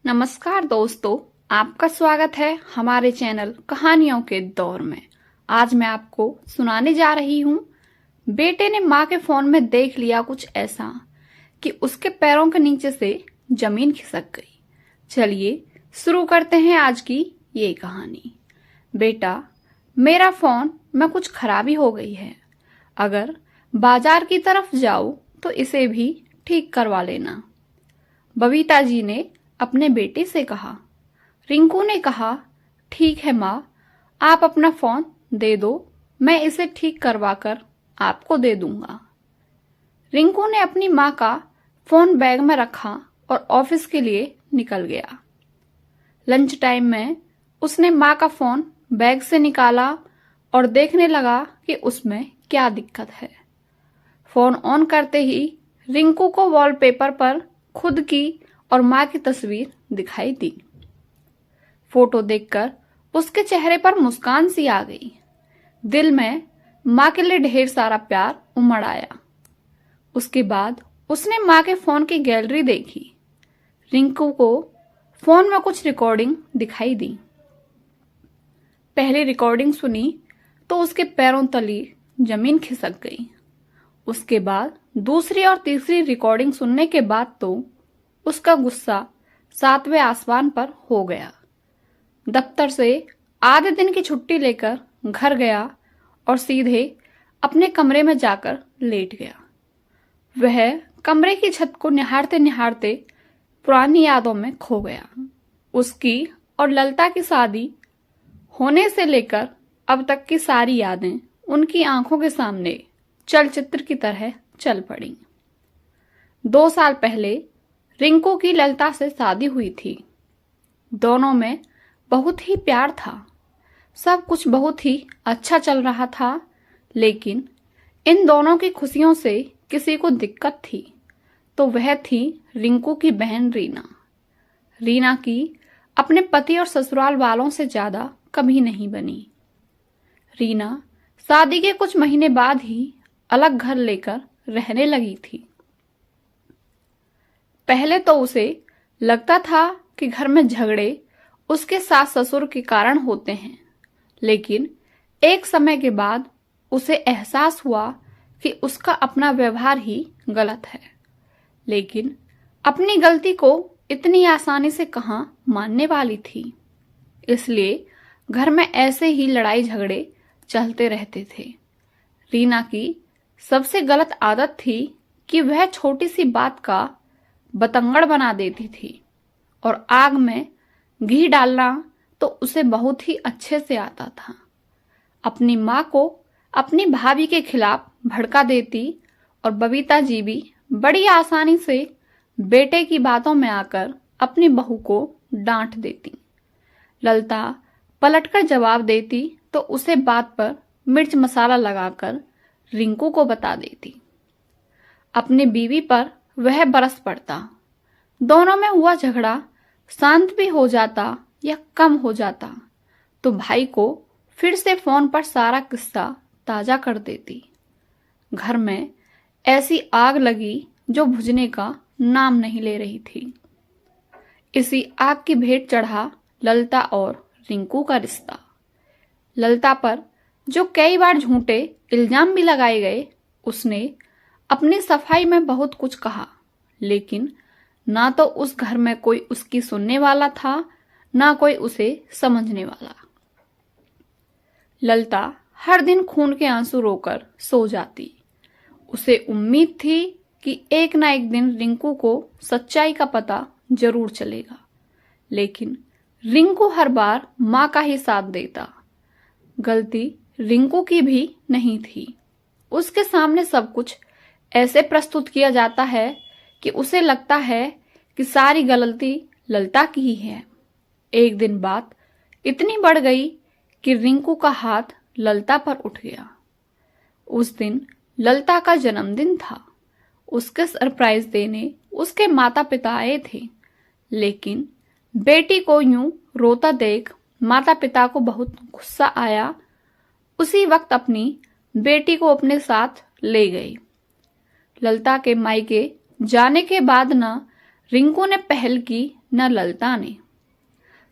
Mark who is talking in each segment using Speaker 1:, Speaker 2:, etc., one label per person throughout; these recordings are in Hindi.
Speaker 1: नमस्कार दोस्तों, आपका स्वागत है हमारे चैनल कहानियों के दौर में। आज मैं आपको सुनाने जा रही हूँ। बेटे ने माँ के फोन में देख लिया कुछ ऐसा कि उसके पैरों के नीचे से जमीन खिसक गई। चलिए शुरू करते हैं आज की ये कहानी। बेटा, मेरा फोन में कुछ खराबी हो गई है। अगर बाजार की तरफ जाओ तो इसे भी ठीक करवा लेना। बबीता जी ने अपने बेटे से कहा। रिंकू ने कहा, ठीक है माँ, आप अपना फोन दे दो, मैं इसे ठीक करवा कर आपको दे दूंगा। रिंकू ने अपनी माँ का फोन बैग में रखा और ऑफिस के लिए निकल गया। लंच टाइम में उसने माँ का फोन बैग से निकाला और देखने लगा कि उसमें क्या दिक्कत है। फोन ऑन करते ही रिंकू को वॉलपेपर पर खुद की और माँ की तस्वीर दिखाई दी। फोटो देखकर उसके चेहरे पर मुस्कान सी आ गई। दिल में माँ के लिए ढेर सारा प्यार उमड़ आया। उसके बाद उसने माँ के फोन की गैलरी देखी। रिंकू को फोन में कुछ रिकॉर्डिंग दिखाई दी। पहली रिकॉर्डिंग सुनी तो उसके पैरों तले जमीन खिसक गई। उसके बाद दूसरी और तीसरी रिकॉर्डिंग सुनने के बाद तो उसका गुस्सा 7वें आसमान पर हो गया। दफ्तर से आधे दिन की छुट्टी लेकर घर गया और सीधे अपने कमरे में जाकर लेट गया। वह कमरे की छत को निहारते निहारते पुरानी यादों में खो गया। उसकी और ललिता की शादी होने से लेकर अब तक की सारी यादें उनकी आंखों के सामने चलचित्र की तरह चल पड़ी। 2 साल पहले रिंकू की ललिता से शादी हुई थी। दोनों में बहुत ही प्यार था। सब कुछ बहुत ही अच्छा चल रहा था, लेकिन इन दोनों की खुशियों से किसी को दिक्कत थी तो वह थी रिंकू की बहन रीना। रीना की अपने पति और ससुराल वालों से ज्यादा कभी नहीं बनी। रीना शादी के कुछ महीने बाद ही अलग घर लेकर रहने लगी थी। पहले तो उसे लगता था कि घर में झगड़े उसके सास ससुर के कारण होते हैं, लेकिन एक समय के बाद उसे एहसास हुआ कि उसका अपना व्यवहार ही गलत है। लेकिन अपनी गलती को इतनी आसानी से कहाँ मानने वाली थी। इसलिए घर में ऐसे ही लड़ाई झगड़े चलते रहते थे। रीना की सबसे गलत आदत थी कि वह छोटी सी बात का बतंगड़ बना देती थी और आग में घी डालना तो उसे बहुत ही अच्छे से आता था। अपनी माँ को अपनी भाभी के खिलाफ भड़का देती और बबीता जी भी बड़ी आसानी से बेटे की बातों में आकर अपनी बहू को डांट देती। ललिता पलटकर जवाब देती तो उसे बात पर मिर्च मसाला लगाकर रिंकू को बता देती। अपनी बीवी पर वह बरस पड़ता। दोनों में हुआ झगड़ा शांत भी हो जाता या कम हो जाता तो भाई को फिर से फोन पर सारा किस्सा ताजा कर देती। घर में ऐसी आग लगी जो बुझने का नाम नहीं ले रही थी। इसी आग की भेंट चढ़ा ललिता और रिंकू का रिश्ता। ललिता पर जो कई बार झूठे इल्जाम भी लगाए गए, उसने अपनी सफाई में बहुत कुछ कहा, लेकिन ना तो उस घर में कोई उसकी सुनने वाला था, ना कोई उसे समझने वाला। ललिता हर दिन खून के आंसू रोकर सो जाती। उसे उम्मीद थी कि एक ना एक दिन रिंकू को सच्चाई का पता जरूर चलेगा, लेकिन रिंकू हर बार माँ का ही साथ देता। गलती रिंकू की भी नहीं थी। उसके सामने सब कुछ ऐसे प्रस्तुत किया जाता है कि उसे लगता है कि सारी गलती ललिता की ही है। एक दिन बात इतनी बढ़ गई कि रिंकू का हाथ ललिता पर उठ गया। उस दिन ललिता का जन्मदिन था। उसके सरप्राइज देने उसके माता पिता आए थे, लेकिन बेटी को यूं रोता देख माता पिता को बहुत गुस्सा आया। उसी वक्त अपनी बेटी को अपने साथ ले गए। ललिता के मायके जाने के बाद न रिंकू ने पहल की न ललिता ने।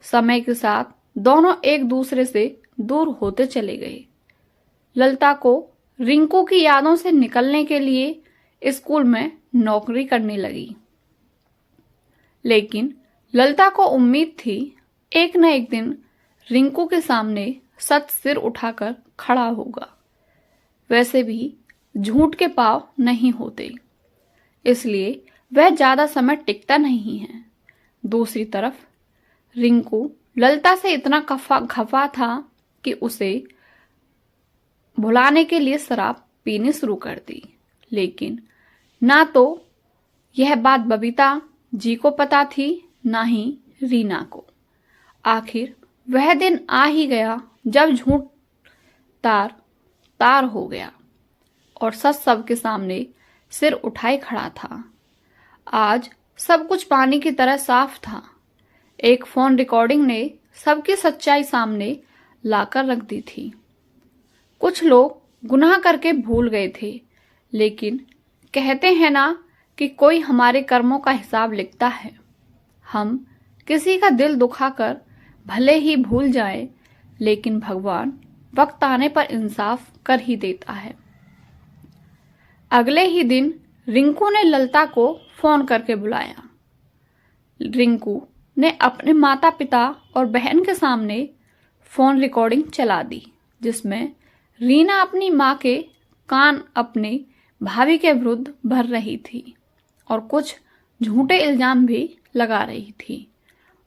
Speaker 1: समय के साथ दोनों एक दूसरे से दूर होते चले गए। ललिता को रिंकू की यादों से निकलने के लिए स्कूल में नौकरी करने लगी, लेकिन ललिता को उम्मीद थी एक न एक दिन रिंकू के सामने सच सिर उठाकर खड़ा होगा। वैसे भी झूठ के पाँव नहीं होते, इसलिए वह ज्यादा समय टिकता नहीं है। दूसरी तरफ रिंकू ललिता से इतना खफा था कि उसे भुलाने के लिए शराब पीनी शुरू कर दी। लेकिन ना तो यह बात बबीता जी को पता थी, ना ही रीना को। आखिर वह दिन आ ही गया जब झूठ तार तार हो गया और सच सबके सामने सिर उठाए खड़ा था। आज सब कुछ पानी की तरह साफ था। एक फोन रिकॉर्डिंग ने सबकी सच्चाई सामने लाकर रख दी थी। कुछ लोग गुनाह करके भूल गए थे, लेकिन कहते हैं ना कि कोई हमारे कर्मों का हिसाब लिखता है। हम किसी का दिल दुखाकर भले ही भूल जाएं, लेकिन भगवान वक्त आने पर इंसाफ कर ही देता है। अगले ही दिन रिंकू ने ललिता को फोन करके बुलाया। रिंकू ने अपने माता पिता और बहन के सामने फोन रिकॉर्डिंग चला दी, जिसमें रीना अपनी मां के कान अपने भाभी के विरुद्ध भर रही थी और कुछ झूठे इल्जाम भी लगा रही थी।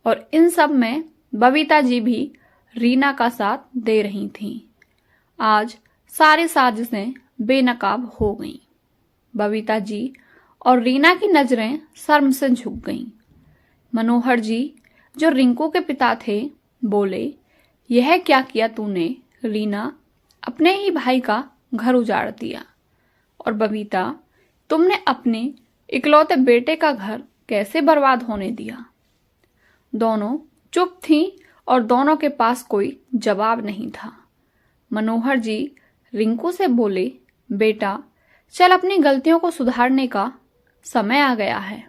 Speaker 1: और इन सब में बबीता जी भी रीना का साथ दे रही थीं। आज सारी साजिशें बेनकाब हो गईं। बबीता जी और रीना की नजरें शर्म से झुक गईं। मनोहर जी, जो रिंकू के पिता थे, बोले, यह क्या किया तूने रीना? अपने ही भाई का घर उजाड़ दिया। और बबीता, तुमने अपने इकलौते बेटे का घर कैसे बर्बाद होने दिया? दोनों चुप थीं और दोनों के पास कोई जवाब नहीं था। मनोहर जी रिंकू से बोले, बेटा, चल अपनी गलतियों को सुधारने का समय आ गया है।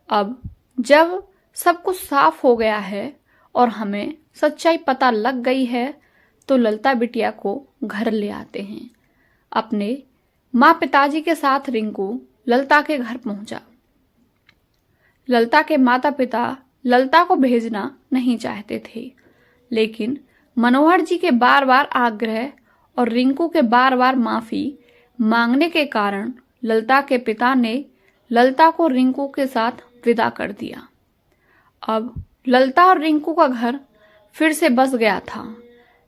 Speaker 1: अब जब सब कुछ साफ हो गया है और हमें सच्चाई पता लग गई है, तो ललिता बिटिया को घर ले आते हैं। अपने माँ पिताजी के साथ रिंकू ललिता के घर पहुंचा। ललिता के माता पिता ललिता को भेजना नहीं चाहते थे, लेकिन मनोहर जी के बार बार आग्रह और रिंकू के बार बार माफी मांगने के कारण ललिता के पिता ने ललिता को रिंकू के साथ विदा कर दिया। अब ललिता और रिंकू का घर फिर से बस गया था,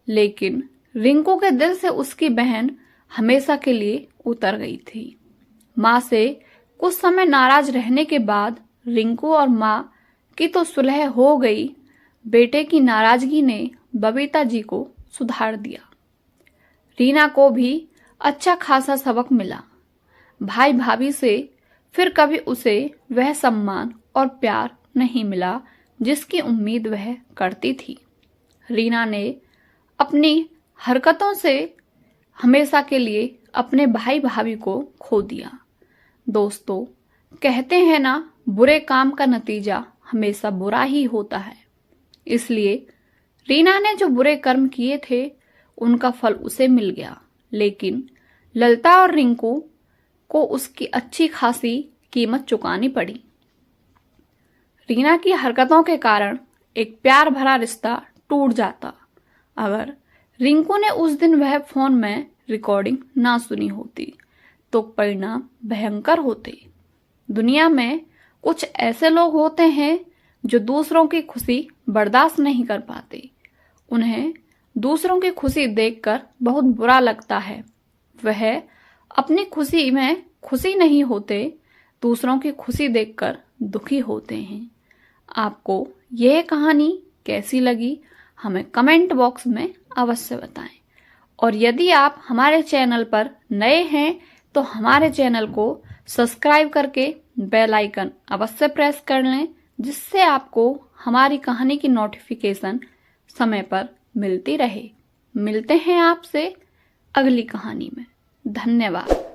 Speaker 1: लेकिन रिंकू के दिल से उसकी बहन हमेशा के लिए उतर गई थी। माँ से कुछ समय नाराज रहने के बाद रिंकू और माँ की तो सुलह हो गई। बेटे की नाराजगी ने बबीता जी को सुधार दिया। रीना को भी अच्छा खासा सबक मिला। भाई भाभी से फिर कभी उसे वह सम्मान और प्यार नहीं मिला जिसकी उम्मीद वह करती थी। रीना ने अपनी हरकतों से हमेशा के लिए अपने भाई भाभी को खो दिया। दोस्तों, कहते हैं ना, बुरे काम का नतीजा हमेशा बुरा ही होता है। इसलिए रीना ने जो बुरे कर्म किए थे उनका फल उसे मिल गया, लेकिन ललिता और रिंकू को उसकी अच्छी खासी कीमत चुकानी पड़ी। रीना की हरकतों के कारण एक प्यार भरा रिश्ता टूट जाता अगर रिंकू ने उस दिन वह फोन में रिकॉर्डिंग ना सुनी होती तो परिणाम भयंकर होते। दुनिया में कुछ ऐसे लोग होते हैं जो दूसरों की खुशी बर्दाश्त नहीं कर पाते। उन्हें दूसरों की खुशी देखकर बहुत बुरा लगता है। वह अपनी खुशी में खुशी नहीं होते, दूसरों की खुशी देखकर दुखी होते हैं। आपको यह कहानी कैसी लगी हमें कमेंट बॉक्स में अवश्य बताएं। और यदि आप हमारे चैनल पर नए हैं तो हमारे चैनल को सब्सक्राइब करके बेल आइकन अवश्य प्रेस कर लें, जिससे आपको हमारी कहानी की नोटिफिकेशन समय पर मिलती रहे। मिलते हैं आपसे अगली कहानी में। धन्यवाद।